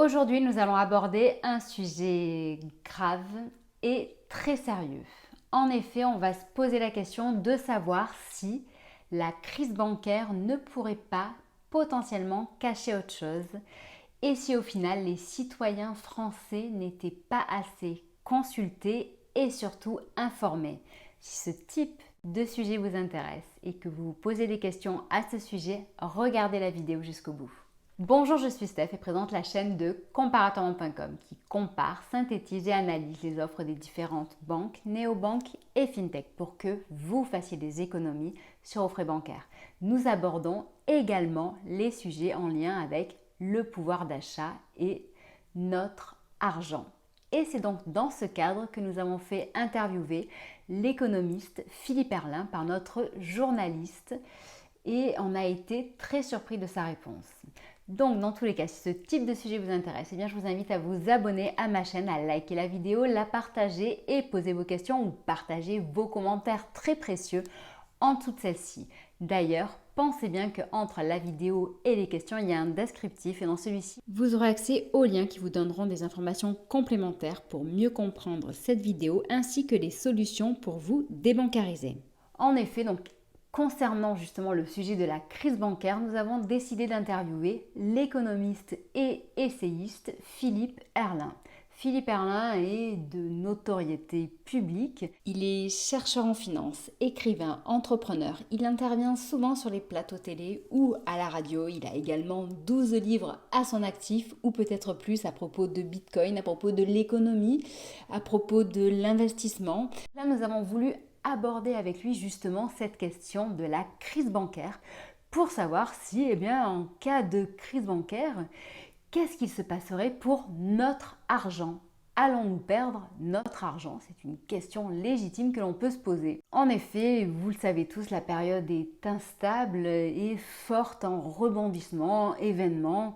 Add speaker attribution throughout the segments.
Speaker 1: Aujourd'hui, nous allons aborder un sujet grave et très sérieux. En effet, on va se poser la question de savoir si la crise bancaire ne pourrait pas potentiellement cacher autre chose et si au final les citoyens français n'étaient pas assez consultés et surtout informés. Si ce type de sujet vous intéresse et que vous vous posez des questions à ce sujet, regardez la vidéo jusqu'au bout. Bonjour, je suis Steph et présente la chaîne de Comparatorment.com qui compare, synthétise et analyse les offres des différentes banques, néobanques et fintech pour que vous fassiez des économies sur vos frais bancaires. Nous abordons également les sujets en lien avec le pouvoir d'achat et notre argent. Et c'est donc dans ce cadre que nous avons fait interviewer l'économiste Philippe Herrlin par notre journaliste et on a été très surpris de sa réponse. Donc dans tous les cas, si ce type de sujet vous intéresse, eh bien, je vous invite à vous abonner à ma chaîne, à liker la vidéo, la partager et poser vos questions ou partager vos commentaires très précieux en dessous de celle-ci. D'ailleurs, pensez bien qu'entre la vidéo et les questions, il y a un descriptif et dans celui-ci, vous aurez accès aux liens qui vous donneront des informations complémentaires pour mieux comprendre cette vidéo ainsi que les solutions pour vous débancariser. En effet, donc concernant justement le sujet de la crise bancaire, nous avons décidé d'interviewer l'économiste et essayiste Philippe Herrlin. Philippe Herrlin est de notoriété publique. Il est chercheur en finance, écrivain, entrepreneur. Il intervient souvent sur les plateaux télé ou à la radio. Il a également 12 livres à son actif ou peut-être plus à propos de Bitcoin, à propos de l'économie, à propos de l'investissement. Là, nous avons voulu aborder avec lui justement cette question de la crise bancaire pour savoir si, en cas de crise bancaire, qu'est-ce qu'il se passerait pour notre argent? Allons-nous perdre notre argent? C'est une question légitime que l'on peut se poser. En effet, vous le savez tous, la période est instable et forte en rebondissements, événements.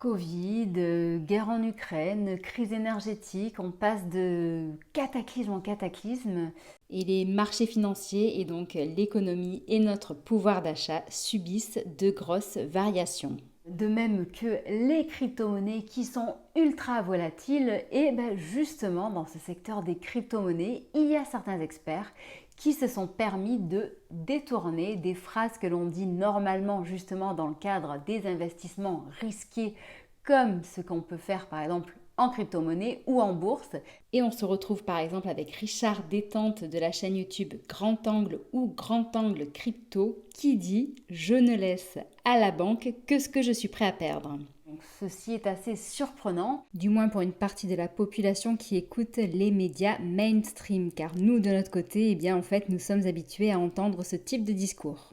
Speaker 1: Covid, guerre en Ukraine, crise énergétique, on passe de cataclysme en cataclysme. Et les marchés financiers et donc l'économie et notre pouvoir d'achat subissent de grosses variations. De même que les crypto-monnaies qui sont ultra volatiles et justement dans ce secteur des crypto-monnaies, il y a certains experts qui se sont permis de détourner des phrases que l'on dit normalement justement dans le cadre des investissements risqués comme ce qu'on peut faire par exemple en crypto-monnaie ou en bourse. Et on se retrouve par exemple avec Richard Détente de la chaîne YouTube Grand Angle ou Grand Angle Crypto qui dit « Je ne laisse à la banque que ce que je suis prêt à perdre ». Donc, ceci est assez surprenant, du moins pour une partie de la population qui écoute les médias mainstream, car nous, de notre côté, en fait, nous sommes habitués à entendre ce type de discours.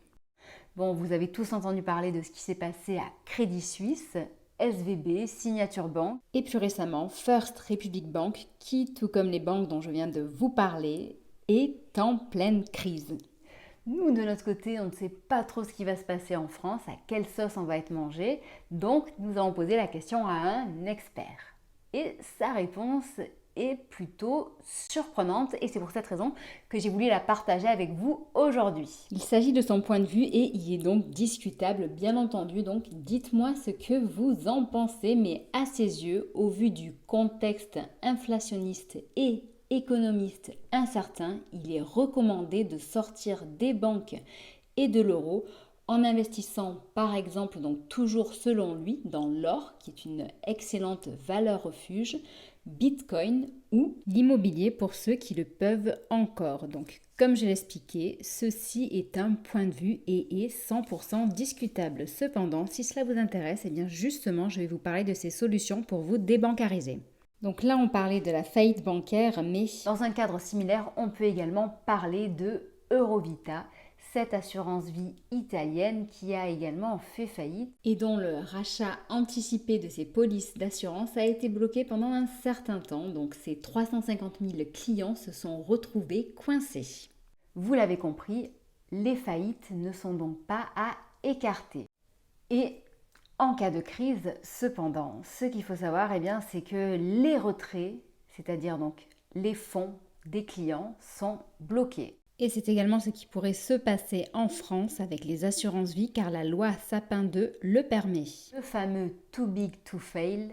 Speaker 1: Bon, vous avez tous entendu parler de ce qui s'est passé à Crédit Suisse, SVB, Signature Bank et plus récemment First Republic Bank qui, tout comme les banques dont je viens de vous parler, est en pleine crise. Nous, de notre côté, on ne sait pas trop ce qui va se passer en France, à quelle sauce on va être mangé, donc nous avons posé la question à un expert. Et sa réponse est plutôt surprenante et c'est pour cette raison que j'ai voulu la partager avec vous aujourd'hui. Il s'agit de son point de vue et il est donc discutable, bien entendu, donc dites-moi ce que vous en pensez, mais à ses yeux, au vu du contexte inflationniste et économiste incertain, il est recommandé de sortir des banques et de l'euro en investissant par exemple, donc toujours selon lui, dans l'or, qui est une excellente valeur refuge, Bitcoin ou l'immobilier pour ceux qui le peuvent encore. Donc comme je l'expliquais, ceci est un point de vue et est 100% discutable. Cependant, si cela vous intéresse, justement, je vais vous parler de ces solutions pour vous débancariser. Donc là, on parlait de la faillite bancaire, mais dans un cadre similaire, on peut également parler de Eurovita, cette assurance vie italienne qui a également fait faillite et dont le rachat anticipé de ses polices d'assurance a été bloqué pendant un certain temps. Donc ces 350 000 clients se sont retrouvés coincés. Vous l'avez compris, les faillites ne sont donc pas à écarter. Et en cas de crise, cependant, ce qu'il faut savoir, c'est que les retraits, c'est-à-dire donc les fonds des clients, sont bloqués. Et c'est également ce qui pourrait se passer en France avec les assurances vie car la loi Sapin 2 le permet. Le fameux too big to fail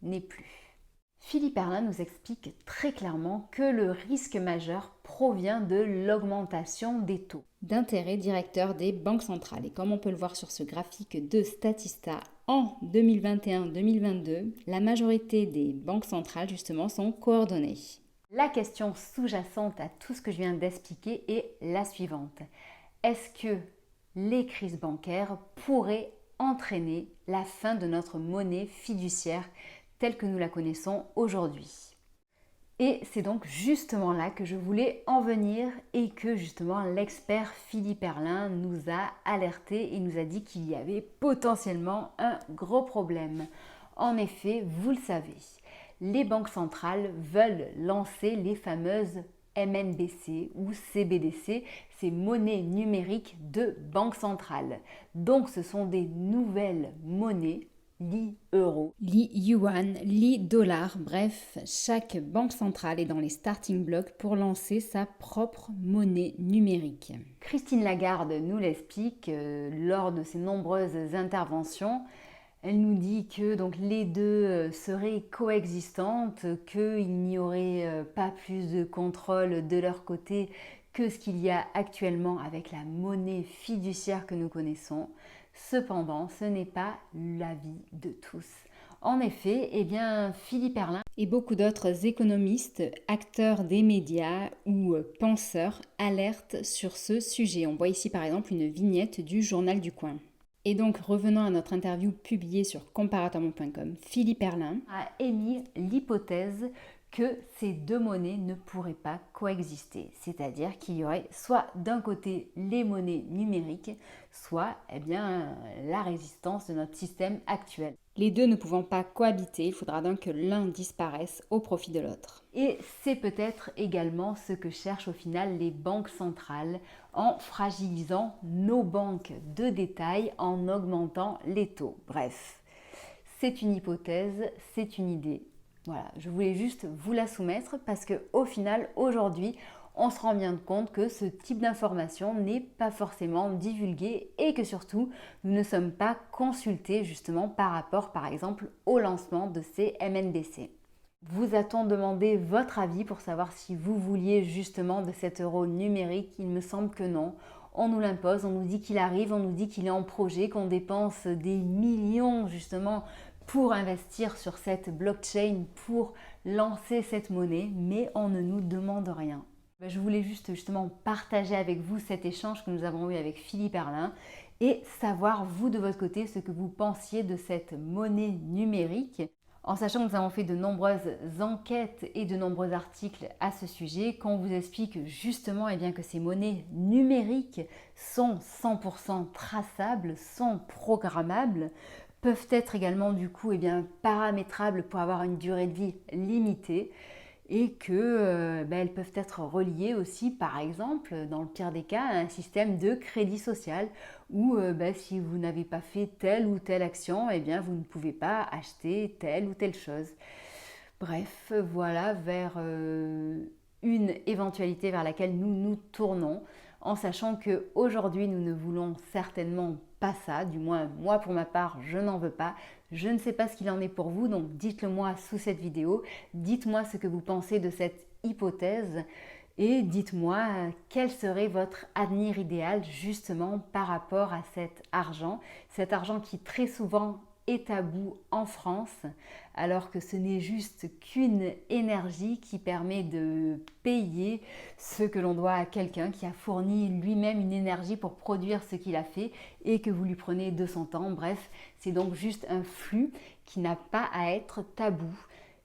Speaker 1: n'est plus. Philippe Erlin nous explique très clairement que le risque majeur provient de l'augmentation des taux d'intérêt directeurs des banques centrales. Et comme on peut le voir sur ce graphique de Statista, en 2021-2022, la majorité des banques centrales justement sont coordonnées. La question sous-jacente à tout ce que je viens d'expliquer est la suivante. Est-ce que les crises bancaires pourraient entraîner la fin de notre monnaie fiduciaire telle que nous la connaissons aujourd'hui? Et c'est donc justement là que je voulais en venir et que justement l'expert Philippe Erlin nous a alerté et nous a dit qu'il y avait potentiellement un gros problème. En effet, vous le savez, les banques centrales veulent lancer les fameuses MNBC ou CBDC, ces monnaies numériques de banque centrale. Donc ce sont des nouvelles monnaies li-euro, li-yuan, li-dollar, bref, chaque banque centrale est dans les starting blocks pour lancer sa propre monnaie numérique. Christine Lagarde nous l'explique lors de ses nombreuses interventions. Elle nous dit que donc, les deux seraient coexistantes, qu'il n'y aurait pas plus de contrôle de leur côté que ce qu'il y a actuellement avec la monnaie fiduciaire que nous connaissons. Cependant, ce n'est pas l'avis de tous. En effet, Philippe Erlin et beaucoup d'autres économistes, acteurs des médias ou penseurs alertent sur ce sujet. On voit ici par exemple une vignette du Journal du Coin. Et donc, revenant à notre interview publiée sur comparatomon.com, Philippe Erlin a émis l'hypothèse que ces deux monnaies ne pourraient pas coexister. C'est-à-dire qu'il y aurait soit d'un côté les monnaies numériques, soit la résistance de notre système actuel. Les deux ne pouvant pas cohabiter, il faudra donc que l'un disparaisse au profit de l'autre. Et c'est peut-être également ce que cherchent au final les banques centrales en fragilisant nos banques de détail, en augmentant les taux. Bref, c'est une hypothèse, c'est une idée. Voilà, je voulais juste vous la soumettre parce qu'au final, aujourd'hui, on se rend bien compte que ce type d'information n'est pas forcément divulgué et que surtout, nous ne sommes pas consultés justement par rapport, par exemple, au lancement de ces MNBC. Vous a-t-on demandé votre avis pour savoir si vous vouliez justement de cet euro numérique? Il me semble que non. On nous l'impose, on nous dit qu'il arrive, on nous dit qu'il est en projet, qu'on dépense des millions justement pour investir sur cette blockchain, pour lancer cette monnaie, mais on ne nous demande rien. Je voulais justement partager avec vous cet échange que nous avons eu avec Philippe Erlin et savoir, vous de votre côté, ce que vous pensiez de cette monnaie numérique. En sachant que nous avons fait de nombreuses enquêtes et de nombreux articles à ce sujet, qu'on vous explique justement que ces monnaies numériques sont 100% traçables, sont programmables, peuvent être également du coup paramétrables pour avoir une durée de vie limitée et que elles peuvent être reliées aussi par exemple dans le pire des cas à un système de crédit social où si vous n'avez pas fait telle ou telle action, vous ne pouvez pas acheter telle ou telle chose. Bref, voilà vers une éventualité vers laquelle nous nous tournons en sachant qu'aujourd'hui nous ne voulons certainement pas ça, du moins moi pour ma part je n'en veux pas. Je ne sais pas ce qu'il en est pour vous, donc dites-le moi sous cette vidéo, dites-moi ce que vous pensez de cette hypothèse et dites-moi quel serait votre avenir idéal justement par rapport à cet argent qui très souvent est tabou en France, alors que ce n'est juste qu'une énergie qui permet de payer ce que l'on doit à quelqu'un qui a fourni lui-même une énergie pour produire ce qu'il a fait et que vous lui prenez de son temps. Bref, c'est donc juste un flux qui n'a pas à être tabou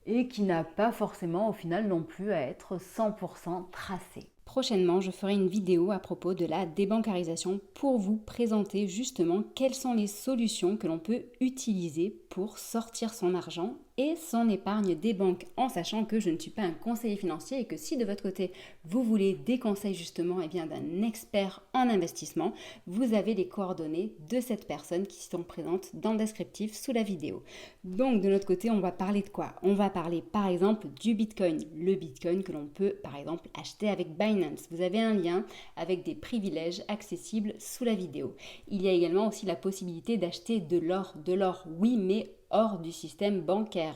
Speaker 1: et qui n'a pas forcément au final non plus à être 100% tracé. Prochainement, je ferai une vidéo à propos de la débancarisation pour vous présenter justement quelles sont les solutions que l'on peut utiliser pour sortir son argent et son épargne des banques, en sachant que je ne suis pas un conseiller financier et que si de votre côté vous voulez des conseils justement d'un expert en investissement, vous avez les coordonnées de cette personne qui sont présentes dans le descriptif sous la vidéo. Donc de notre côté, on va parler de quoi? On va parler par exemple du Bitcoin, le Bitcoin que l'on peut par exemple acheter avec Binance. Vous avez un lien avec des privilèges accessibles sous la vidéo. Il y a également aussi la possibilité d'acheter de l'or oui, mais hors du système bancaire.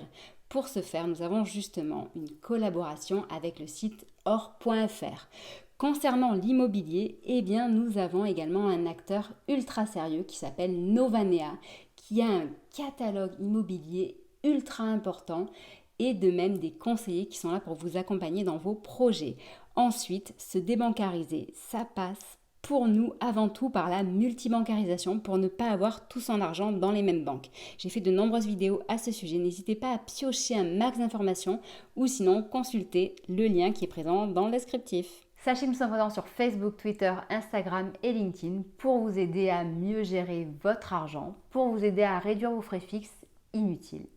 Speaker 1: Pour ce faire, nous avons justement une collaboration avec le site or.fr. Concernant l'immobilier, eh bien, nous avons également un acteur ultra sérieux qui s'appelle Novanea, qui a un catalogue immobilier ultra important et de même des conseillers qui sont là pour vous accompagner dans vos projets. Ensuite, se débancariser, ça passe pour nous avant tout par la multibancarisation pour ne pas avoir tout son argent dans les mêmes banques. J'ai fait de nombreuses vidéos à ce sujet, n'hésitez pas à piocher un max d'informations ou sinon consulter le lien qui est présent dans le descriptif. Sachez que nous sommes présents sur Facebook, Twitter, Instagram et LinkedIn pour vous aider à mieux gérer votre argent, pour vous aider à réduire vos frais fixes inutiles.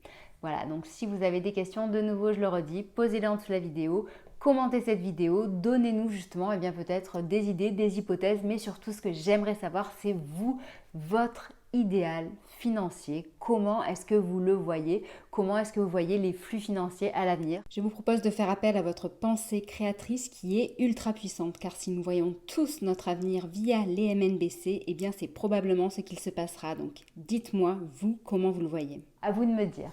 Speaker 1: Voilà, donc si vous avez des questions, de nouveau je le redis, posez-les en dessous de la vidéo, commentez cette vidéo, donnez-nous justement peut-être des idées, des hypothèses, mais surtout ce que j'aimerais savoir c'est vous, votre idéal financier, comment est-ce que vous le voyez, comment est-ce que vous voyez les flux financiers à l'avenir. Je vous propose de faire appel à votre pensée créatrice qui est ultra puissante, car si nous voyons tous notre avenir via les MNBC, eh bien c'est probablement ce qu'il se passera, donc dites-moi vous comment vous le voyez. À vous de me dire.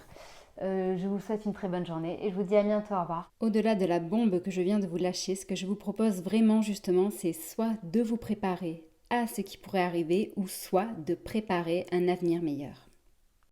Speaker 1: Je vous souhaite une très bonne journée et je vous dis à bientôt, au revoir. Au-delà de la bombe que je viens de vous lâcher, ce que je vous propose vraiment justement, c'est soit de vous préparer à ce qui pourrait arriver ou soit de préparer un avenir meilleur.